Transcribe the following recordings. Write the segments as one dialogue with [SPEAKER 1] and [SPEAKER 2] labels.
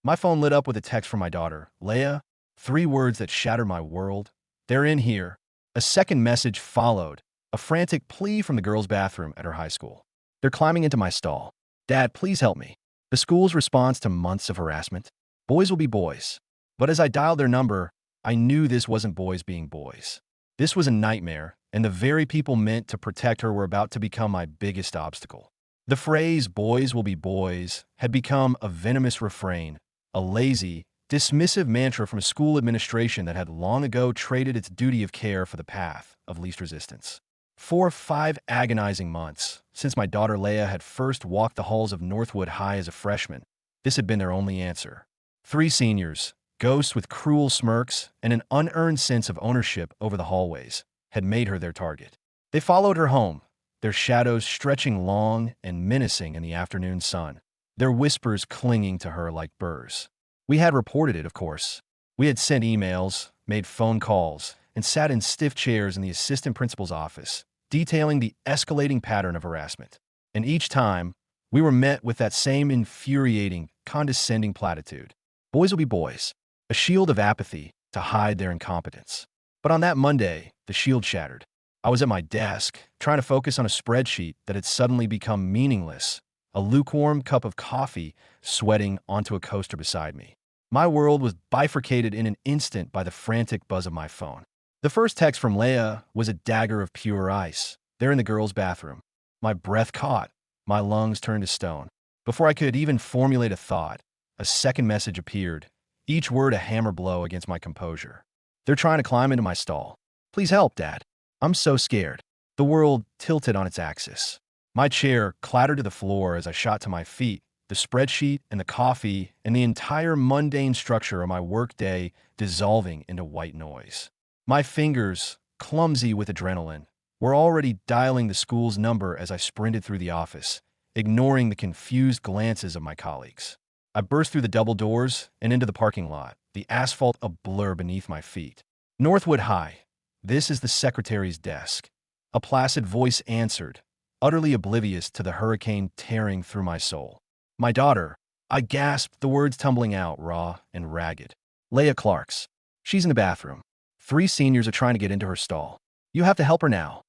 [SPEAKER 1] My phone lit up with a text from my daughter, Leia, 3 words that shattered my world. They're in here. A second message followed, a frantic plea from the girls' bathroom at her high school. They're climbing into my stall. Dad, please help me. The school's response to months of harassment. Boys will be boys. But as I dialed their number, I knew this wasn't boys being boys. This was a nightmare, and the very people meant to protect her were about to become my biggest obstacle. The phrase, boys will be boys, had become a venomous refrain, a lazy, dismissive mantra from a school administration that had long ago traded its duty of care for the path of least resistance. 4 or 5 agonizing months since my daughter Leia had first walked the halls of Northwood High as a freshman, this had been their only answer. 3 seniors, ghosts with cruel smirks and an unearned sense of ownership over the hallways, had made her their target. They followed her home, their shadows stretching long and menacing in the afternoon sun, their whispers clinging to her like burrs. We had reported it, of course. We had sent emails, made phone calls, and sat in stiff chairs in the assistant principal's office, detailing the escalating pattern of harassment. And each time, we were met with that same infuriating, condescending platitude. Boys will be boys, a shield of apathy to hide their incompetence. But on that Monday, the shield shattered. I was at my desk, trying to focus on a spreadsheet that had suddenly become meaningless, a lukewarm cup of coffee sweating onto a coaster beside me. My world was bifurcated in an instant by the frantic buzz of my phone. The first text from Leia was a dagger of pure ice, there in the girls' bathroom. My breath caught, my lungs turned to stone. Before I could even formulate a thought, a second message appeared, each word a hammer blow against my composure. They're trying to climb into my stall. Please help, Dad. I'm so scared. The world tilted on its axis. My chair clattered to the floor as I shot to my feet, the spreadsheet and the coffee and the entire mundane structure of my workday dissolving into white noise. My fingers, clumsy with adrenaline, were already dialing the school's number as I sprinted through the office, ignoring the confused glances of my colleagues. I burst through the double doors and into the parking lot, the asphalt a blur beneath my feet. Northwood High. This is the secretary's desk. A placid voice answered, utterly oblivious to the hurricane tearing through my soul. My daughter. I gasped, the words tumbling out raw and ragged. Leia Clark's. She's in the bathroom. 3 seniors are trying to get into her stall. You have to help her now.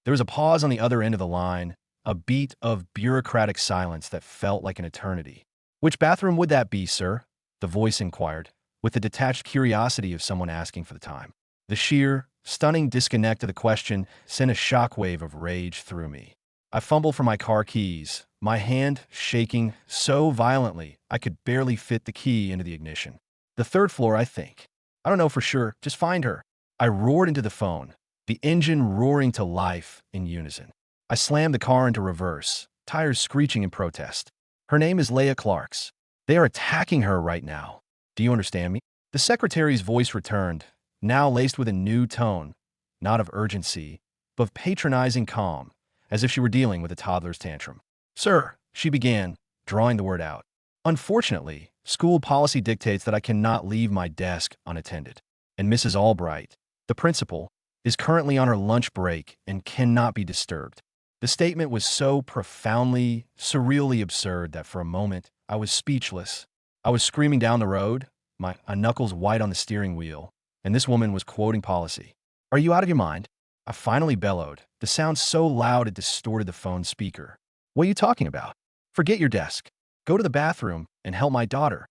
[SPEAKER 1] There was a pause on the other end of the line, a beat of bureaucratic silence that felt like an eternity. Which bathroom would that be, sir? The voice inquired, with the detached curiosity of someone asking for the time. The sheer, stunning disconnect of the question sent a shockwave of rage through me. I fumbled for my car keys, my hand shaking so violently I could barely fit the key into the ignition. The 3rd floor, I think. I don't know for sure, just find her. I roared into the phone, the engine roaring to life in unison. I slammed the car into reverse, tires screeching in protest. Her name is Leia Clark's. They are attacking her right now. Do you understand me? The secretary's voice returned, now laced with a new tone, not of urgency, but of patronizing calm, as if she were dealing with a toddler's tantrum. Sir, she began, drawing the word out. Unfortunately, school policy dictates that I cannot leave my desk unattended. And Mrs. Albright, the principal, is currently on her lunch break and cannot be disturbed. The statement was so profoundly, surreally absurd that for a moment I was speechless. I was screaming down the road, my knuckles white on the steering wheel, and this woman was quoting policy. Are you out of your mind? I finally bellowed, the sound so loud it distorted the phone speaker. What are you talking about? Forget your desk. Go to the bathroom and help my daughter.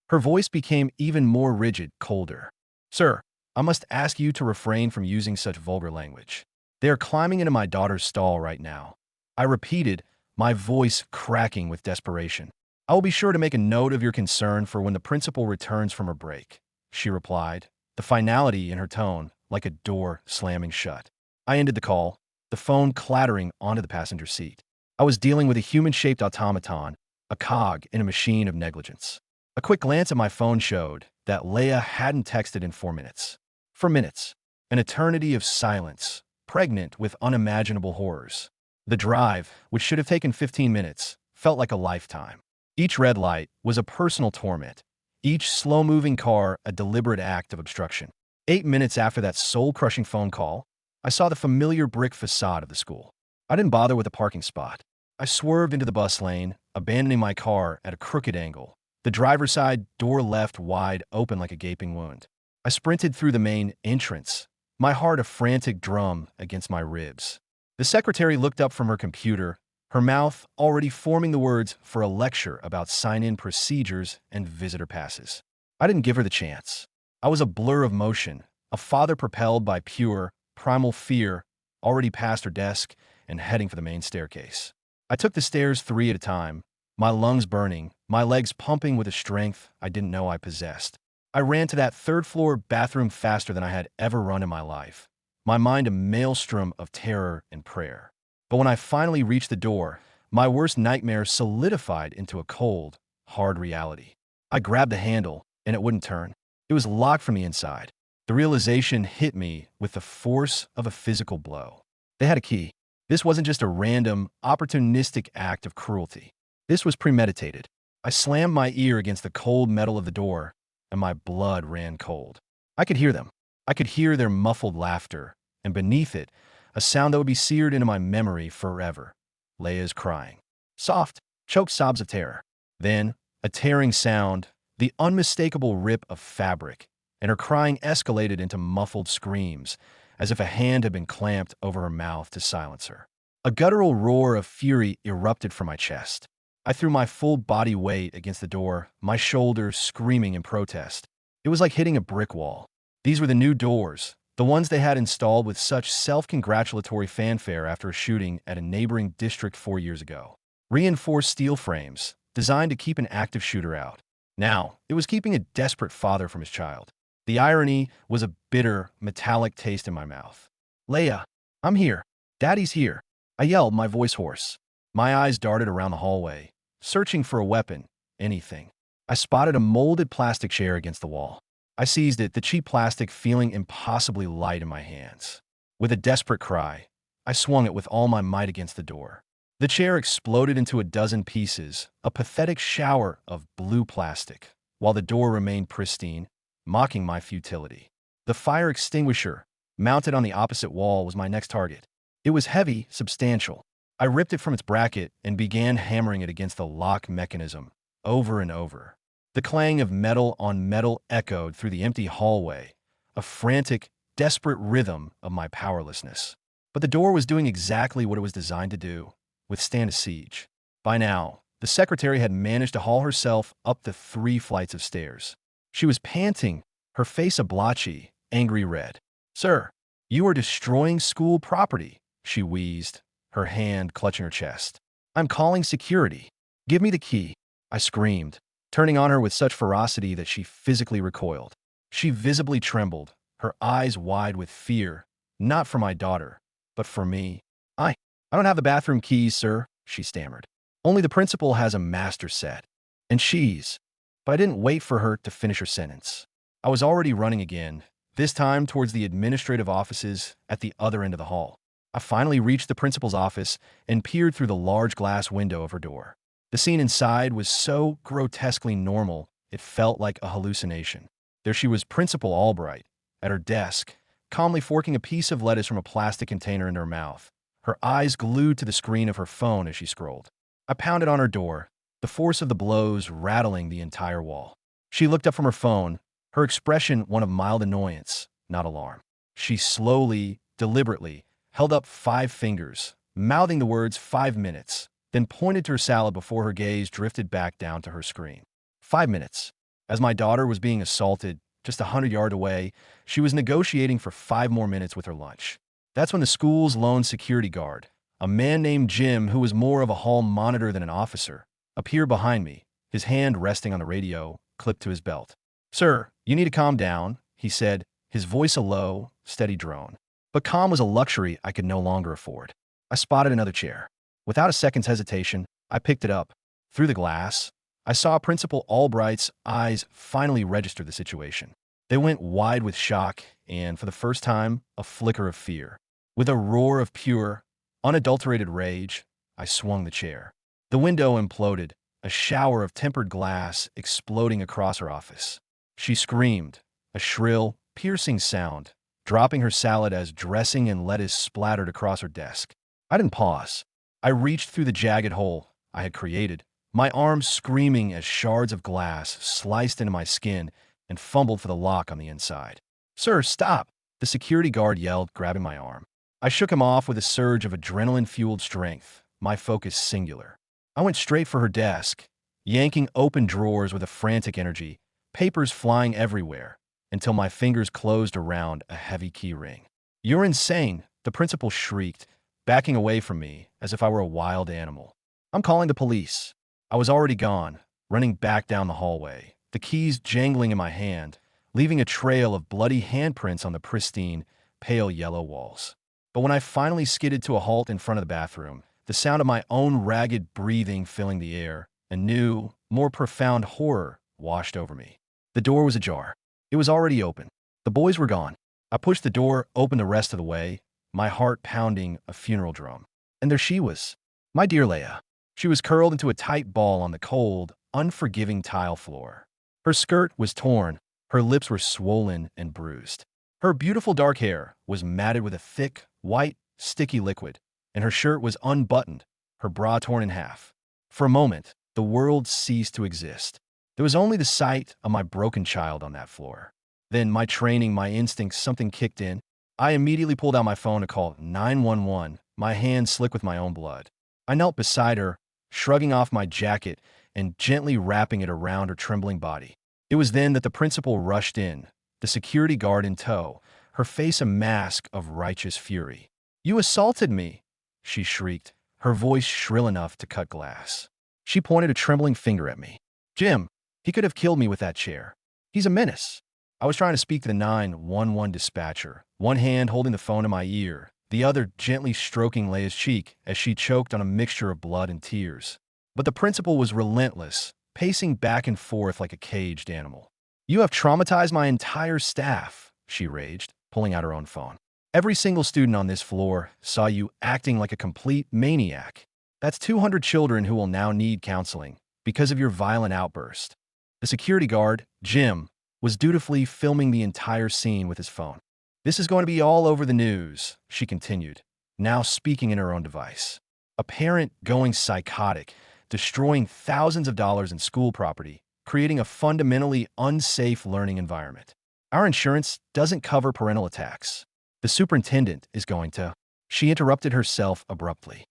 [SPEAKER 1] Her voice became even more rigid, colder. Sir, I must ask you to refrain from using such vulgar language. They are climbing into my daughter's stall right now. I repeated, my voice cracking with desperation. I will be sure to make a note of your concern for when the principal returns from her break, she replied, the finality in her tone like a door slamming shut. I ended the call, the phone clattering onto the passenger seat. I was dealing with a human-shaped automaton, a cog in a machine of negligence. A quick glance at my phone showed that Leia hadn't texted in 4 minutes. For minutes, an eternity of silence, pregnant with unimaginable horrors. The drive, which should have taken 15 minutes, felt like a lifetime. Each red light was a personal torment, each slow-moving car a deliberate act of obstruction. 8 minutes after that soul-crushing phone call, I saw the familiar brick facade of the school. I didn't bother with a parking spot. I swerved into the bus lane, abandoning my car at a crooked angle, The driver's side door left wide open like a gaping wound. I sprinted through the main entrance, my heart a frantic drum against my ribs. The secretary looked up from her computer, her mouth already forming the words for a lecture about sign-in procedures and visitor passes. I didn't give her the chance. I was a blur of motion, a father propelled by pure, primal fear, already past her desk and heading for the main staircase. I took the stairs 3 at a time, my lungs burning, my legs pumping with a strength I didn't know I possessed. I ran to that third-floor bathroom faster than I had ever run in my life, my mind a maelstrom of terror and prayer. But when I finally reached the door, my worst nightmare solidified into a cold, hard reality. I grabbed the handle, and it wouldn't turn. It was locked from the inside. The realization hit me with the force of a physical blow. They had a key. This wasn't just a random, opportunistic act of cruelty. This was premeditated. I slammed my ear against the cold metal of the door, and my blood ran cold. I could hear them. I could hear their muffled laughter, and beneath it, a sound that would be seared into my memory forever. Leia's crying. Soft, choked sobs of terror. Then, a tearing sound, the unmistakable rip of fabric, and her crying escalated into muffled screams, as if a hand had been clamped over her mouth to silence her. A guttural roar of fury erupted from my chest. I threw my full body weight against the door, my shoulders screaming in protest. It was like hitting a brick wall. These were the new doors, the ones they had installed with such self-congratulatory fanfare after a shooting at a neighboring district 4 years ago. Reinforced steel frames, designed to keep an active shooter out. Now, it was keeping a desperate father from his child. The irony was a bitter, metallic taste in my mouth. Leia, I'm here. Daddy's here. I yelled, my voice hoarse. My eyes darted around the hallway, searching for a weapon, anything. I spotted a molded plastic chair against the wall. I seized it, the cheap plastic feeling impossibly light in my hands. With a desperate cry, I swung it with all my might against the door. The chair exploded into a dozen pieces, a pathetic shower of blue plastic, while the door remained pristine, mocking my futility. The fire extinguisher, mounted on the opposite wall, was my next target. It was heavy, substantial. I ripped it from its bracket and began hammering it against the lock mechanism, over and over. The clang of metal on metal echoed through the empty hallway, a frantic, desperate rhythm of my powerlessness. But the door was doing exactly what it was designed to do, withstand a siege. By now, the secretary had managed to haul herself up the 3 flights of stairs. She was panting, her face a blotchy, angry red. "Sir, you are destroying school property," she wheezed, her hand clutching her chest. "I'm calling security. Give me the key," I screamed, turning on her with such ferocity that she physically recoiled. She visibly trembled, her eyes wide with fear, not for my daughter, but for me. I don't have the bathroom keys, sir," she stammered. "Only the principal has a master set. And she's—" But I didn't wait for her to finish her sentence. I was already running again, this time towards the administrative offices at the other end of the hall. I finally reached the principal's office and peered through the large glass window of her door. The scene inside was so grotesquely normal, it felt like a hallucination. There she was, Principal Albright, at her desk, calmly forking a piece of lettuce from a plastic container into her mouth, her eyes glued to the screen of her phone as she scrolled. I pounded on her door, the force of the blows rattling the entire wall. She looked up from her phone, her expression one of mild annoyance, not alarm. She slowly, deliberately, held up 5 fingers, mouthing the words 5 minutes, then pointed to her salad before her gaze drifted back down to her screen. 5 minutes. As my daughter was being assaulted, just 100 yards away, she was negotiating for 5 more minutes with her lunch. That's when the school's lone security guard, a man named Jim who was more of a hall monitor than an officer, appeared behind me, his hand resting on the radio, clipped to his belt. "Sir, you need to calm down," he said, his voice a low, steady drone. But calm was a luxury I could no longer afford. I spotted another chair. Without a second's hesitation, I picked it up. Through the glass, I saw Principal Albright's eyes finally register the situation. They went wide with shock and, for the first time, a flicker of fear. With a roar of pure, unadulterated rage, I swung the chair. The window imploded, a shower of tempered glass exploding across her office. She screamed, a shrill, piercing sound, dropping her salad as dressing and lettuce splattered across her desk. I didn't pause. I reached through the jagged hole I had created, my arms screaming as shards of glass sliced into my skin and fumbled for the lock on the inside. "Sir, stop!" the security guard yelled, grabbing my arm. I shook him off with a surge of adrenaline-fueled strength, my focus singular. I went straight for her desk, yanking open drawers with a frantic energy, papers flying everywhere, until my fingers closed around a heavy key ring. "You're insane!" the principal shrieked, backing away from me as if I were a wild animal. "I'm calling the police." I was already gone, running back down the hallway, the keys jangling in my hand, leaving a trail of bloody handprints on the pristine, pale yellow walls. But when I finally skidded to a halt in front of the bathroom, the sound of my own ragged breathing filling the air, a new, more profound horror washed over me. The door was ajar. It was already open. The boys were gone. I pushed the door open the rest of the way, my heart pounding a funeral drum. And there she was, my dear Leia. She was curled into a tight ball on the cold, unforgiving tile floor. Her skirt was torn, her lips were swollen and bruised. Her beautiful dark hair was matted with a thick, white, sticky liquid, and her shirt was unbuttoned, her bra torn in half. For a moment, the world ceased to exist. There was only the sight of my broken child on that floor. Then, my training, my instincts, something kicked in. I immediately pulled out my phone to call 911, my hand slick with my own blood. I knelt beside her, shrugging off my jacket and gently wrapping it around her trembling body. It was then that the principal rushed in, the security guard in tow, her face a mask of righteous fury. "You assaulted me!" she shrieked, her voice shrill enough to cut glass. She pointed a trembling finger at me. "Jim, he could have killed me with that chair. He's a menace." I was trying to speak to the 911 dispatcher, one hand holding the phone to my ear, the other gently stroking Leia's cheek as she choked on a mixture of blood and tears. But the principal was relentless, pacing back and forth like a caged animal. "You have traumatized my entire staff," she raged, pulling out her own phone. "Every single student on this floor saw you acting like a complete maniac. That's 200 children who will now need counseling because of your violent outburst." The security guard, Jim, was dutifully filming the entire scene with his phone. "This is going to be all over the news," she continued, now speaking in her own device. "A parent going psychotic, destroying thousands of dollars in school property, creating a fundamentally unsafe learning environment. Our insurance doesn't cover parental attacks. The superintendent is going to—" She interrupted herself abruptly.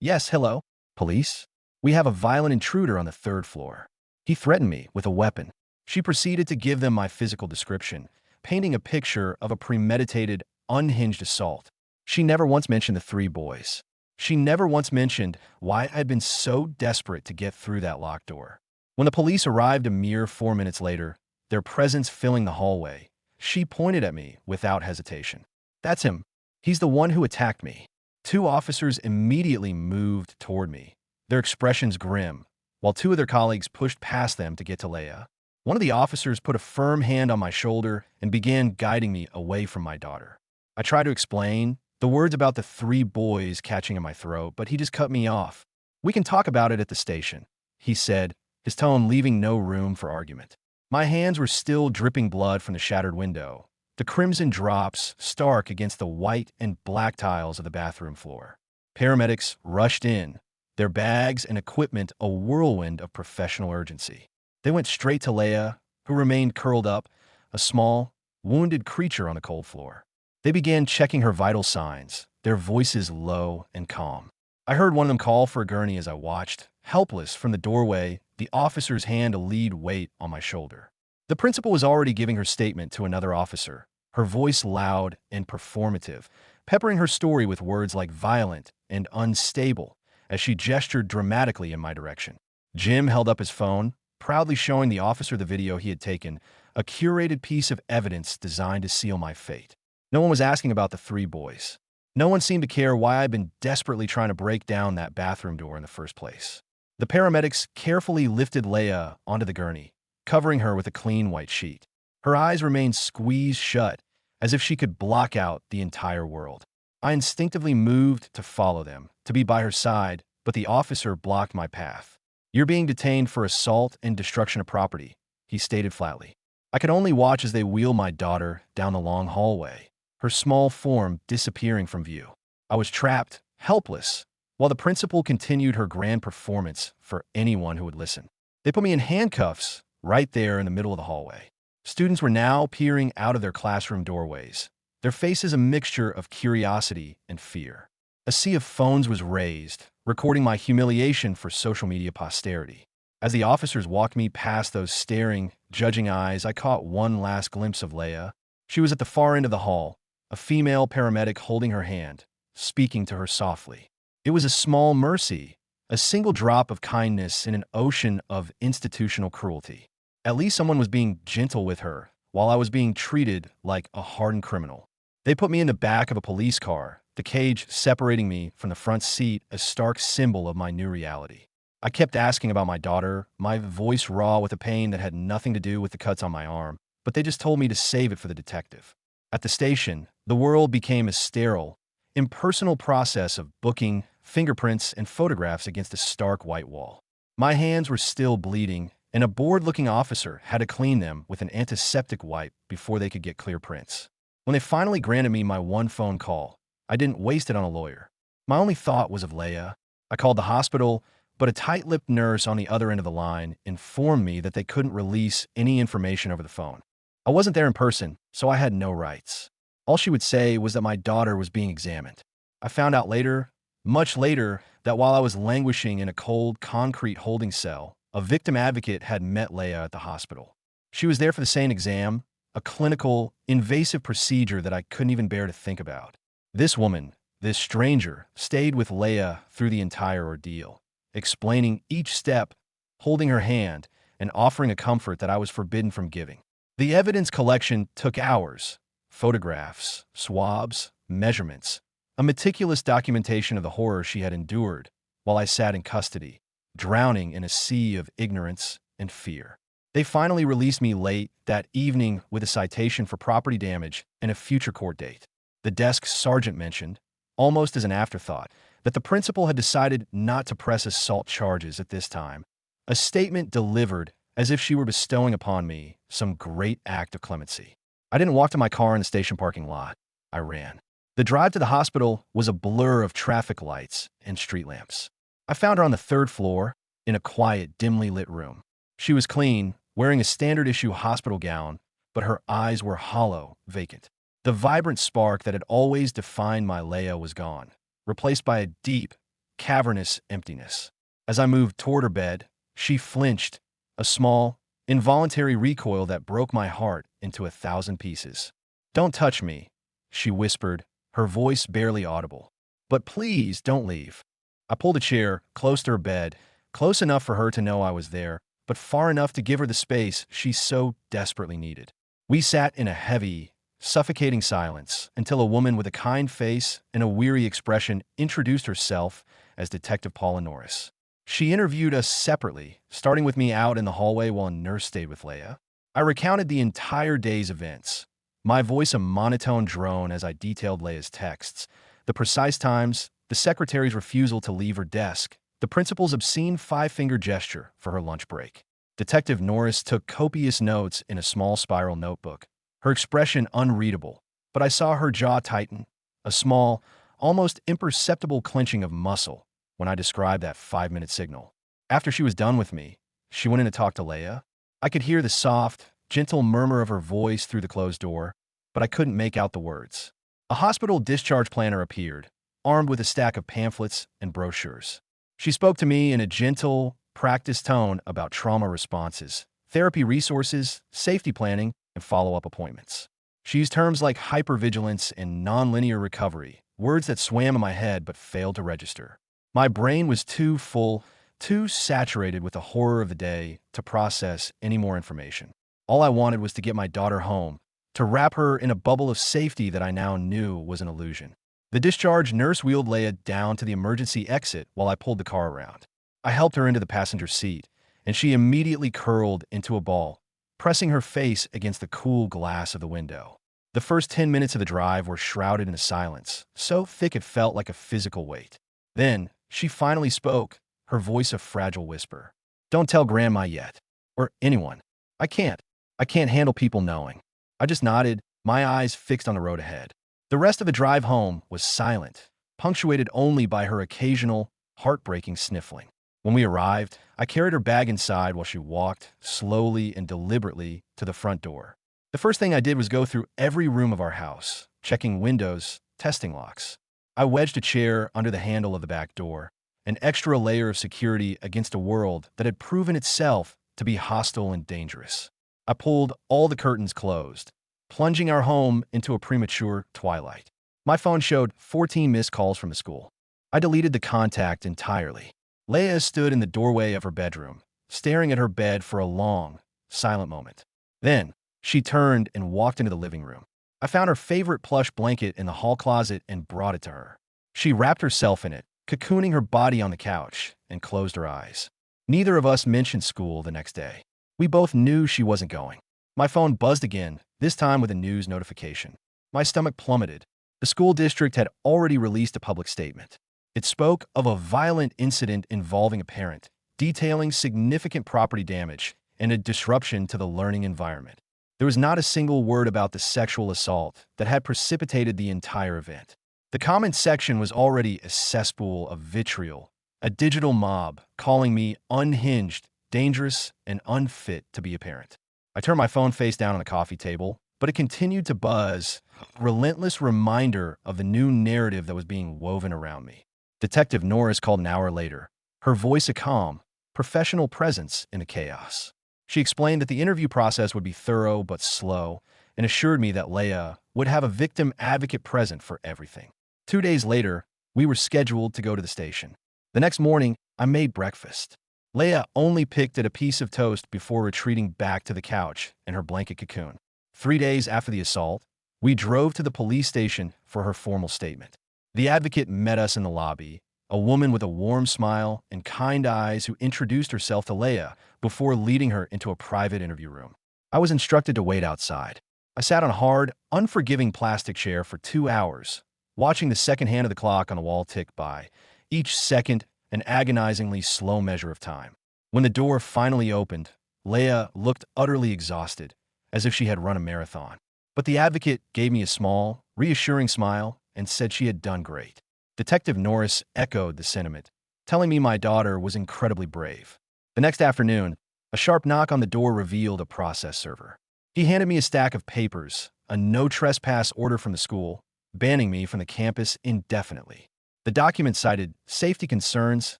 [SPEAKER 1] "Yes, hello? Police? We have a violent intruder on the 3rd floor. He threatened me with a weapon." She proceeded to give them my physical description, painting a picture of a premeditated, unhinged assault. She never once mentioned the 3 boys. She never once mentioned why I had been so desperate to get through that locked door. When the police arrived a mere 4 minutes later, their presence filling the hallway, she pointed at me without hesitation. "That's him. He's the one who attacked me." 2 officers immediately moved toward me, their expressions grim, while 2 of their colleagues pushed past them to get to Leia. One of the officers put a firm hand on my shoulder and began guiding me away from my daughter. I tried to explain, the words about the 3 boys catching in my throat, but he just cut me off. "We can talk about it at the station," he said, his tone leaving no room for argument. My hands were still dripping blood from the shattered window, the crimson drops stark against the white and black tiles of the bathroom floor. Paramedics rushed in, their bags and equipment a whirlwind of professional urgency. They went straight to Leia, who remained curled up, a small, wounded creature on the cold floor. They began checking her vital signs, their voices low and calm. I heard one of them call for a gurney as I watched, helpless from the doorway, the officer's hand a lead weight on my shoulder. The principal was already giving her statement to another officer, her voice loud and performative, peppering her story with words like violent and unstable as she gestured dramatically in my direction. Jim held up his phone, proudly showing the officer the video he had taken, a curated piece of evidence designed to seal my fate. No one was asking about the 3 boys. No one seemed to care why I'd been desperately trying to break down that bathroom door in the first place. The paramedics carefully lifted Leia onto the gurney, covering her with a clean white sheet. Her eyes remained squeezed shut, as if she could block out the entire world. I instinctively moved to follow them, to be by her side, but the officer blocked my path. "You're being detained for assault and destruction of property," he stated flatly. I could only watch as they wheeled my daughter down the long hallway, her small form disappearing from view. I was trapped, helpless, while the principal continued her grand performance for anyone who would listen. They put me in handcuffs right there in the middle of the hallway. Students were now peering out of their classroom doorways, their faces a mixture of curiosity and fear. A sea of phones was raised, recording my humiliation for social media posterity. As the officers walked me past those staring, judging eyes, I caught one last glimpse of Leia. She was at the far end of the hall, a female paramedic holding her hand, speaking to her softly. It was a small mercy, a single drop of kindness in an ocean of institutional cruelty. At least someone was being gentle with her, while I was being treated like a hardened criminal. They put me in the back of a police car, the cage separating me from the front seat a stark symbol of my new reality. I kept asking about my daughter, my voice raw with a pain that had nothing to do with the cuts on my arm, but they just told me to save it for the detective. At the station, the world became a sterile, impersonal process of booking, fingerprints, and photographs against a stark white wall. My hands were still bleeding, and a bored-looking officer had to clean them with an antiseptic wipe before they could get clear prints. When they finally granted me my one phone call, I didn't waste it on a lawyer. My only thought was of Leia. I called the hospital, but a tight-lipped nurse on the other end of the line informed me that they couldn't release any information over the phone. I wasn't there in person, so I had no rights. All she would say was that my daughter was being examined. I found out later, much later, that while I was languishing in a cold, concrete holding cell, a victim advocate had met Leia at the hospital. She was there for the same exam, a clinical, invasive procedure that I couldn't even bear to think about. This woman, this stranger, stayed with Leia through the entire ordeal, explaining each step, holding her hand, and offering a comfort that I was forbidden from giving. The evidence collection took hours. Photographs, swabs, measurements, a meticulous documentation of the horror she had endured while I sat in custody, drowning in a sea of ignorance and fear. They finally released me late that evening with a citation for property damage and a future court date. The desk sergeant mentioned, almost as an afterthought, that the principal had decided not to press assault charges at this time, a statement delivered as if she were bestowing upon me some great act of clemency. I didn't walk to my car in the station parking lot. I ran. The drive to the hospital was a blur of traffic lights and street lamps. I found her on the third floor, in a quiet, dimly lit room. She was clean, wearing a standard-issue hospital gown, but her eyes were hollow, vacant. The vibrant spark that had always defined my Leia was gone, replaced by a deep, cavernous emptiness. As I moved toward her bed, she flinched, a small, involuntary recoil that broke my heart into 1,000 pieces. "Don't touch me," she whispered, her voice barely audible. "But please don't leave." I pulled a chair close to her bed, close enough for her to know I was there, but far enough to give her the space she so desperately needed. We sat in a heavy, suffocating silence until a woman with a kind face and a weary expression introduced herself as Detective Paula Norris. She interviewed us separately, starting with me out in the hallway while a nurse stayed with Leia. I recounted the entire day's events, my voice a monotone drone as I detailed Leia's texts, the precise times, the secretary's refusal to leave her desk, the principal's obscene five-finger gesture for her lunch break. Detective Norris took copious notes in a small spiral notebook, her expression unreadable, but I saw her jaw tighten, a small, almost imperceptible clenching of muscle when I described that 5-minute signal. After she was done with me, she went in to talk to Leia. I could hear the soft, gentle murmur of her voice through the closed door, but I couldn't make out the words. A hospital discharge planner appeared, armed with a stack of pamphlets and brochures. She spoke to me in a gentle, practiced tone about trauma responses, therapy resources, safety planning, and follow-up appointments. She used terms like hypervigilance and nonlinear recovery, words that swam in my head but failed to register. My brain was too full, too saturated with the horror of the day to process any more information. All I wanted was to get my daughter home, to wrap her in a bubble of safety that I now knew was an illusion. The discharge nurse wheeled Leia down to the emergency exit while I pulled the car around. I helped her into the passenger seat, and she immediately curled into a ball, pressing her face against the cool glass of the window. The first 10 minutes of the drive were shrouded in a silence, so thick it felt like a physical weight. Then, she finally spoke, her voice a fragile whisper. "Don't tell Grandma yet. Or anyone. I can't. I can't handle people knowing." I just nodded, my eyes fixed on the road ahead. The rest of the drive home was silent, punctuated only by her occasional, heartbreaking sniffling. When we arrived, I carried her bag inside while she walked, slowly and deliberately, to the front door. The first thing I did was go through every room of our house, checking windows, testing locks. I wedged a chair under the handle of the back door, an extra layer of security against a world that had proven itself to be hostile and dangerous. I pulled all the curtains closed, plunging our home into a premature twilight. My phone showed 14 missed calls from the school. I deleted the contact entirely. Leia stood in the doorway of her bedroom, staring at her bed for a long, silent moment. Then, she turned and walked into the living room. I found her favorite plush blanket in the hall closet and brought it to her. She wrapped herself in it, cocooning her body on the couch, and closed her eyes. Neither of us mentioned school the next day. We both knew she wasn't going. My phone buzzed again, this time with a news notification. My stomach plummeted. The school district had already released a public statement. It spoke of a violent incident involving a parent, detailing significant property damage and a disruption to the learning environment. There was not a single word about the sexual assault that had precipitated the entire event. The comments section was already a cesspool of vitriol, a digital mob calling me unhinged, dangerous, and unfit to be a parent. I turned my phone face down on the coffee table, but it continued to buzz, a relentless reminder of the new narrative that was being woven around me. Detective Norris called an hour later, her voice a calm, professional presence in the chaos. She explained that the interview process would be thorough but slow and assured me that Leia would have a victim advocate present for everything. 2 days later, we were scheduled to go to the station. The next morning, I made breakfast. Leia only picked at a piece of toast before retreating back to the couch in her blanket cocoon. 3 days after the assault, we drove to the police station for her formal statement. The advocate met us in the lobby, a woman with a warm smile and kind eyes who introduced herself to Leia before leading her into a private interview room. I was instructed to wait outside. I sat on a hard, unforgiving plastic chair for 2 hours, watching the second hand of the clock on the wall tick by, each second an agonizingly slow measure of time. When the door finally opened, Leia looked utterly exhausted, as if she had run a marathon. But the advocate gave me a small, reassuring smile and said she had done great. Detective Norris echoed the sentiment, telling me my daughter was incredibly brave. The next afternoon, a sharp knock on the door revealed a process server. He handed me a stack of papers, a no-trespass order from the school, banning me from the campus indefinitely. The document cited safety concerns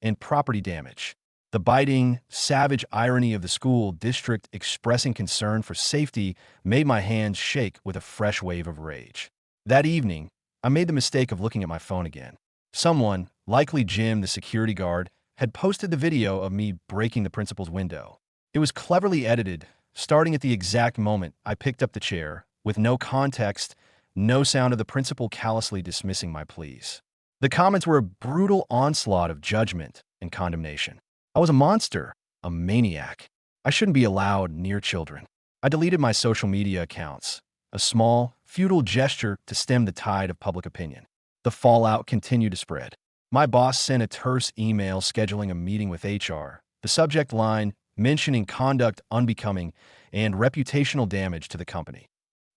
[SPEAKER 1] and property damage. The biting, savage irony of the school district expressing concern for safety made my hands shake with a fresh wave of rage. That evening, I made the mistake of looking at my phone again. Someone, likely Jim, the security guard, had posted the video of me breaking the principal's window. It was cleverly edited, starting at the exact moment I picked up the chair, with no context, no sound of the principal callously dismissing my pleas. The comments were a brutal onslaught of judgment and condemnation. I was a monster, a maniac. I shouldn't be allowed near children. I deleted my social media accounts, a small, futile gesture to stem the tide of public opinion. The fallout continued to spread. My boss sent a terse email scheduling a meeting with HR, the subject line mentioning conduct unbecoming and reputational damage to the company.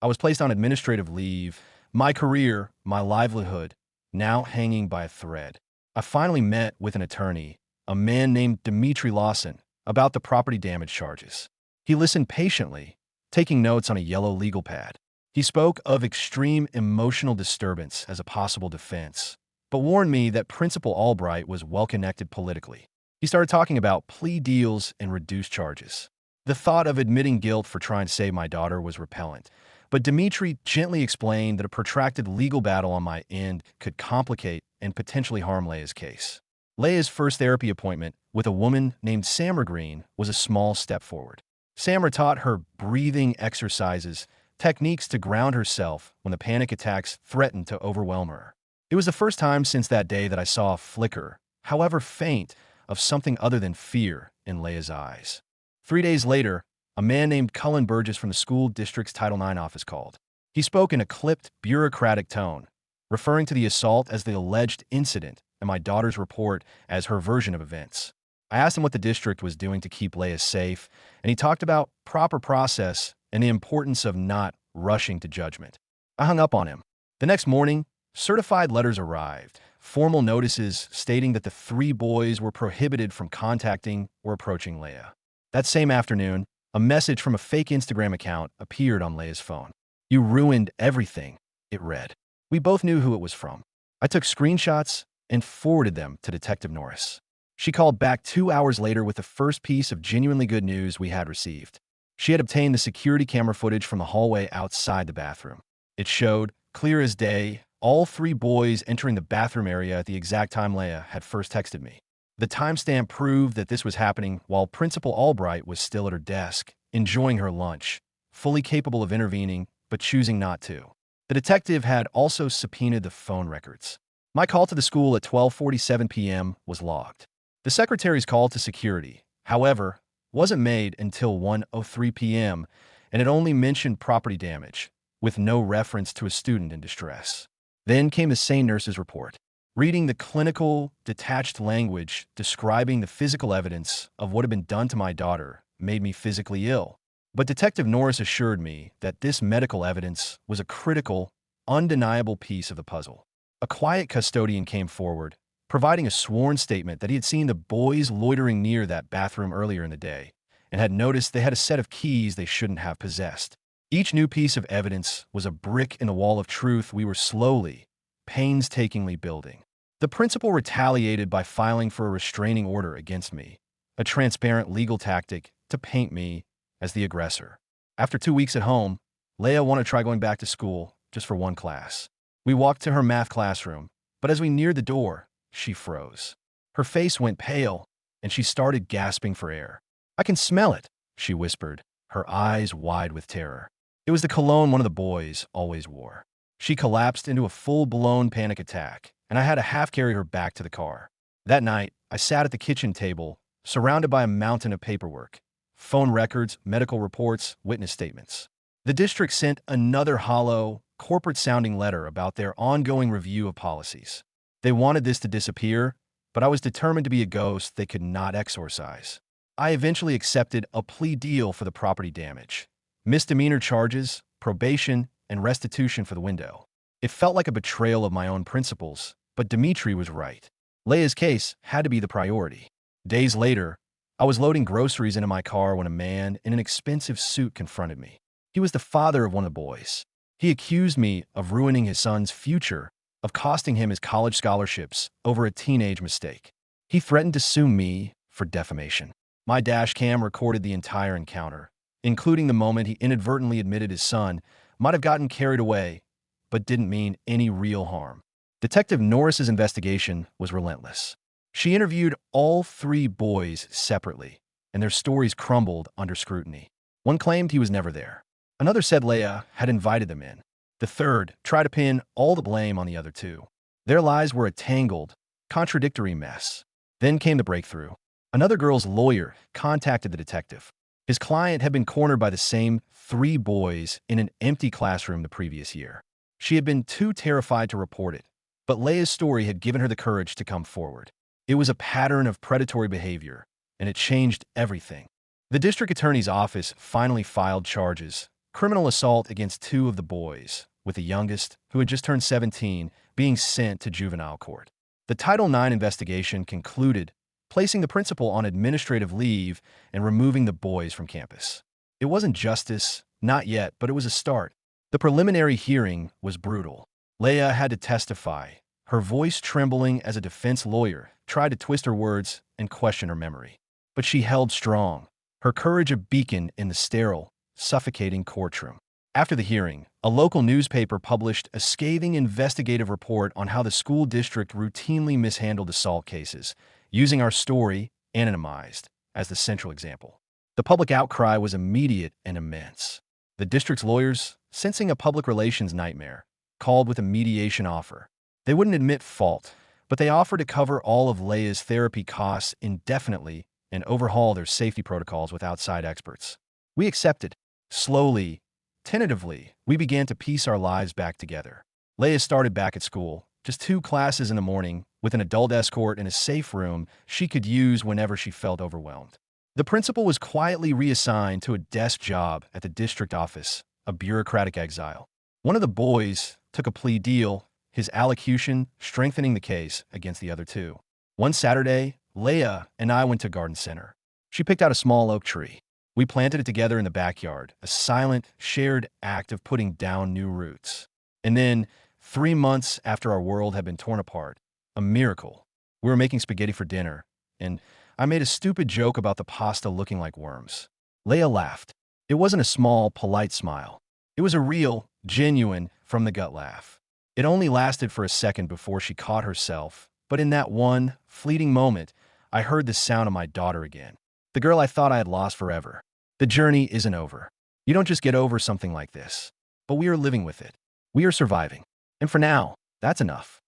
[SPEAKER 1] I was placed on administrative leave, my career, my livelihood, now hanging by a thread. I finally met with an attorney, a man named Dimitri Lawson, about the property damage charges. He listened patiently, taking notes on a yellow legal pad. He spoke of extreme emotional disturbance as a possible defense, but warned me that Principal Albright was well-connected politically. He started talking about plea deals and reduced charges. The thought of admitting guilt for trying to save my daughter was repellent, but Dimitri gently explained that a protracted legal battle on my end could complicate and potentially harm Leia's case. Leia's first therapy appointment with a woman named Samra Green was a small step forward. Samra taught her breathing exercises, techniques to ground herself when the panic attacks threatened to overwhelm her. It was the first time since that day that I saw a flicker, however faint, of something other than fear in Leia's eyes. 3 days later, a man named Cullen Burgess from the school district's Title IX office called. He spoke in a clipped, bureaucratic tone, referring to the assault as the alleged incident and my daughter's report as her version of events. I asked him what the district was doing to keep Leia safe, and he talked about proper process and the importance of not rushing to judgment. I hung up on him. The next morning, certified letters arrived, formal notices stating that the three boys were prohibited from contacting or approaching Leia. That same afternoon, a message from a fake Instagram account appeared on Leia's phone. "You ruined everything," it read. We both knew who it was from. I took screenshots and forwarded them to Detective Norris. She called back 2 hours later with the first piece of genuinely good news we had received. She had obtained the security camera footage from the hallway outside the bathroom. It showed, clear as day, all three boys entering the bathroom area at the exact time Leia had first texted me. The timestamp proved that this was happening while Principal Albright was still at her desk, enjoying her lunch, fully capable of intervening, but choosing not to. The detective had also subpoenaed the phone records. My call to the school at 12:47 p.m. was logged. The secretary's call to security, however, wasn't made until 1:03 p.m., and it only mentioned property damage, with no reference to a student in distress. Then came the sane nurse's report. Reading the clinical, detached language describing the physical evidence of what had been done to my daughter made me physically ill. But Detective Norris assured me that this medical evidence was a critical, undeniable piece of the puzzle. A quiet custodian came forward, providing a sworn statement that he had seen the boys loitering near that bathroom earlier in the day and had noticed they had a set of keys they shouldn't have possessed. Each new piece of evidence was a brick in the wall of truth we were slowly, painstakingly building. The principal retaliated by filing for a restraining order against me, a transparent legal tactic to paint me as the aggressor. After 2 weeks at home, Leia wanted to try going back to school just for one class. We walked to her math classroom, but as we neared the door, she froze. Her face went pale, and she started gasping for air. "I can smell it," she whispered, her eyes wide with terror. It was the cologne one of the boys always wore. She collapsed into a full-blown panic attack, and I had to half-carry her back to the car. That night, I sat at the kitchen table, surrounded by a mountain of paperwork. Phone records, medical reports, witness statements. The district sent another hollow, corporate-sounding letter about their ongoing review of policies. They wanted this to disappear, but I was determined to be a ghost they could not exorcise. I eventually accepted a plea deal for the property damage, misdemeanor charges, probation, and restitution for the window. It felt like a betrayal of my own principles, but Dimitri was right. Leia's case had to be the priority. Days later, I was loading groceries into my car when a man in an expensive suit confronted me. He was the father of one of the boys. He accused me of ruining his son's future, of costing him his college scholarships over a teenage mistake. He threatened to sue me for defamation. My dash cam recorded the entire encounter, including the moment he inadvertently admitted his son might have gotten carried away, but didn't mean any real harm. Detective Norris's investigation was relentless. She interviewed all three boys separately, and their stories crumbled under scrutiny. One claimed he was never there. Another said Leia had invited them in. The third tried to pin all the blame on the other two. Their lies were a tangled, contradictory mess. Then came the breakthrough. Another girl's lawyer contacted the detective. His client had been cornered by the same three boys in an empty classroom the previous year. She had been too terrified to report it, but Leia's story had given her the courage to come forward. It was a pattern of predatory behavior, and it changed everything. The district attorney's office finally filed charges, criminal assault against two of the boys, with the youngest, who had just turned 17, being sent to juvenile court. The Title IX investigation concluded, placing the principal on administrative leave and removing the boys from campus. It wasn't justice, not yet, but it was a start. The preliminary hearing was brutal. Leia had to testify, her voice trembling as a defense lawyer tried to twist her words and question her memory. But she held strong, her courage a beacon in the sterile, suffocating courtroom. After the hearing, a local newspaper published a scathing investigative report on how the school district routinely mishandled assault cases, using our story, anonymized, as the central example. The public outcry was immediate and immense. The district's lawyers, sensing a public relations nightmare, called with a mediation offer. They wouldn't admit fault, but they offered to cover all of Leia's therapy costs indefinitely and overhaul their safety protocols with outside experts. We accepted. Slowly, tentatively, we began to piece our lives back together. Leia started back at school, just 2 classes in the morning, with an adult escort in a safe room she could use whenever she felt overwhelmed. The principal was quietly reassigned to a desk job at the district office, a bureaucratic exile. One of the boys took a plea deal, his allocution strengthening the case against the other two. One Saturday, Leia and I went to garden center. She picked out a small oak tree. We planted it together in the backyard, a silent, shared act of putting down new roots. And then, 3 months after our world had been torn apart, a miracle. We were making spaghetti for dinner, and I made a stupid joke about the pasta looking like worms. Leia laughed. It wasn't a small, polite smile. It was a real, genuine, from-the-gut laugh. It only lasted for a second before she caught herself, but in that one, fleeting moment, I heard the sound of my daughter again. The girl I thought I had lost forever. The journey isn't over. You don't just get over something like this. But we are living with it. We are surviving. And for now, that's enough.